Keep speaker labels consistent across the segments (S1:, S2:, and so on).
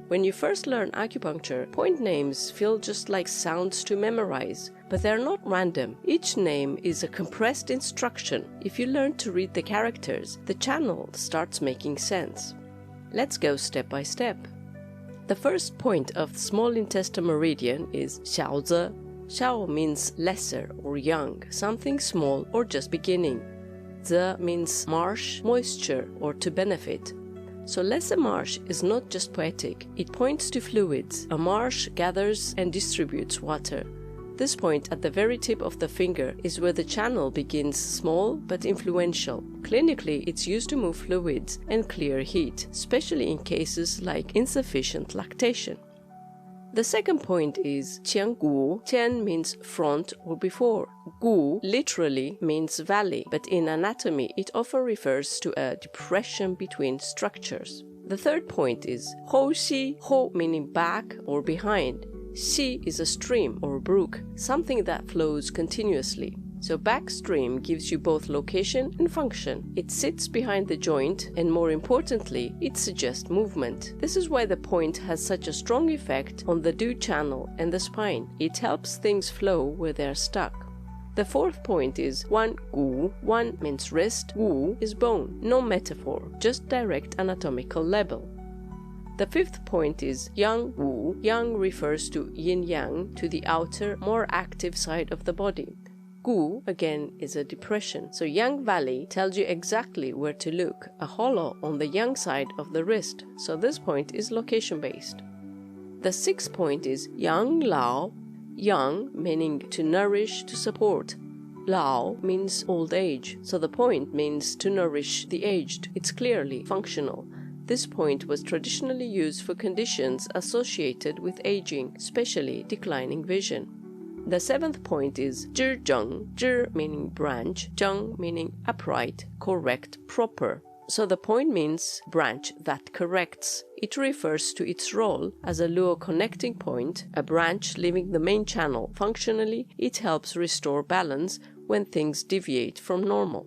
S1: When you first learn acupuncture, point names feel just like sounds to memorize, but they're not random. Each name is a compressed instruction. If you learn to read the characters, the channel starts making sense. Let's go step by step. The first point of the small intestine meridian is 小子. 小 means lesser or young, something small or just beginning. 子 means marsh, moisture, or to benefit. So lesser marsh is not just poetic, it points to fluids. A marsh gathers and distributes water. This point at the very tip of the finger is where the channel begins small but influential. Clinically, it's used to move fluids and clear heat, especially in cases like insufficient lactation. The second point is 前骨. 前 means front or before. 骨 literally means valley, but in anatomy it often refers to a depression between structures. The third point is 后溪. 后 meaning back or behind. 溪 is a stream or brook, something that flows continuously. So backstream gives you both location and function. It sits behind the joint and, more importantly, it suggests movement. This is why the point has such a strong effect on the Du channel and the spine. It helps things flow where they're stuck. The fourth point is 腕骨. 腕 means wrist, 骨 is bone, no metaphor, just direct anatomical level. The fifth point is 阳骨. Yang refers to yin-yang, to the outer, more active side of the body. Gu, again, is a depression, so Yang Valley tells you exactly where to look, a hollow on the yang side of the wrist, so this point is location-based. The sixth point is Yang Lao. Yang meaning to nourish, to support. Lao means old age, so the point means to nourish the aged. It's clearly functional. This point was traditionally used for conditions associated with aging, especially declining vision. The seventh point is 知正. 知 meaning branch, 正 meaning upright, correct, proper. So the point means branch that corrects. It refers to its role as a luo connecting point, a branch leaving the main channel. Functionally, it helps restore balance when things deviate from normal.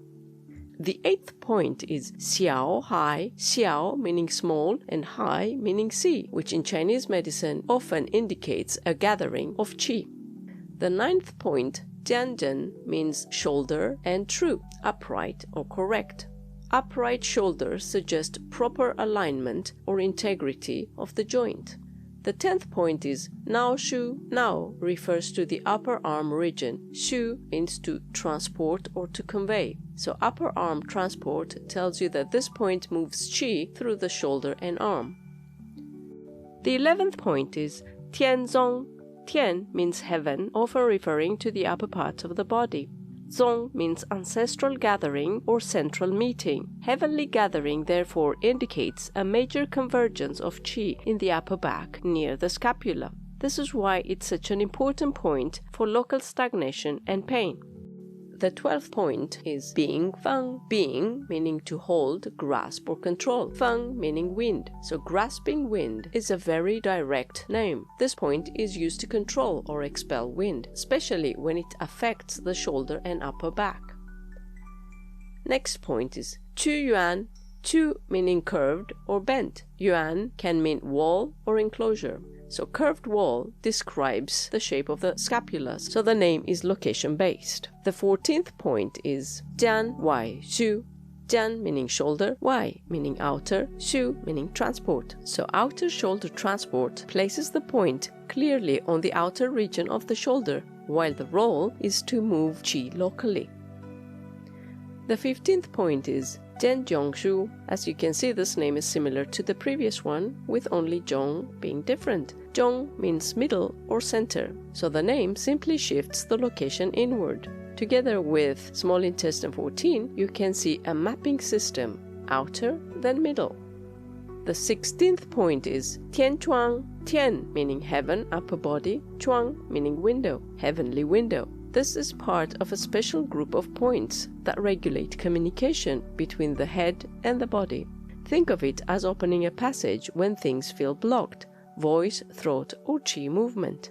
S1: The eighth point is 小 high, 小 meaning small and high meaning sea, which in Chinese medicine often indicates a gathering of qi. The ninth point, 尖正, means shoulder and true, upright or correct. Upright shoulders suggest proper alignment or integrity of the joint. The 10th point is 桡戌. 桡 refers to the upper arm region. 戌 means to transport or to convey. So upper arm transport tells you that this point moves qi through the shoulder and arm. The 11th point is 天宗. Tian means heaven, often referring to the upper part of the body. Zong means ancestral gathering or central meeting. Heavenly gathering therefore indicates a major convergence of qi in the upper back near the scapula. This is why it's such an important point for local stagnation and pain. The 12th point is 柄 feng. 柄 meaning to hold, grasp or control. Feng meaning wind. So grasping wind is a very direct name. This point is used to control or expel wind, especially when it affects the shoulder and upper back. Next point is 曲yuan. 曲 meaning curved or bent. Yuan can mean wall or enclosure. So curved wall describes the shape of the scapula, so the name is location-based. The 14th point is 江外戌. 江 meaning shoulder, wai meaning outer, shu meaning transport. So outer shoulder transport places the point clearly on the outer region of the shoulder, while the role is to move qi locally. The 15th point is 尖中枢. As you can see, this name is similar to the previous one, with only zhong being different. Zhong means middle or center, so the name simply shifts the location inward. Together with small intestine 14, you can see a mapping system, outer then middle. The 16th point is 天窗. 天 meaning heaven, upper body, 窗 meaning window, heavenly window. This is part of a special group of points that regulate communication between the head and the body. Think of it as opening a passage when things feel blocked, voice, throat, or qi movement.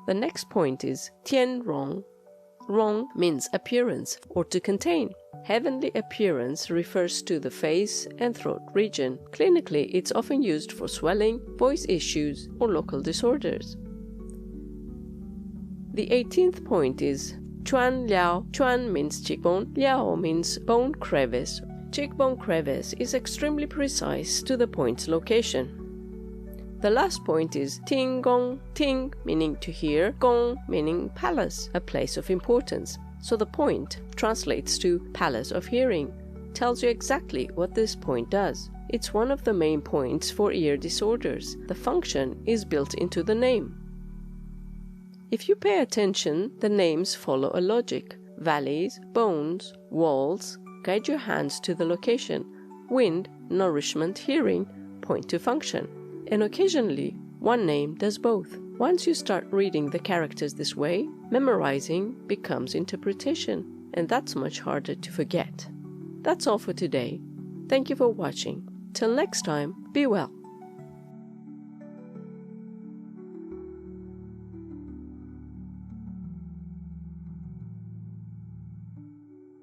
S1: The next point is 天荣. Rong means appearance or to contain. Heavenly appearance refers to the face and throat region. Clinically, it's often used for swelling, voice issues, or local disorders. The 18th point is Chuan Liao. Chuan means cheekbone, Liao means bone crevice. Cheekbone crevice is extremely precise to the point's location. The last point is Ting Gong. Ting meaning to hear, Gong meaning palace, a place of importance. So the point translates to palace of hearing, tells you exactly what this point does. It's one of the main points for ear disorders. The function is built into the name. If you pay attention, the names follow a logic. Valleys, bones, walls, guide your hands to the location. Wind, nourishment, hearing, point to function. And occasionally, one name does both. Once you start reading the characters this way, memorizing becomes interpretation, and that's much harder to forget. That's all for today. Thank you for watching. Till next time, be well.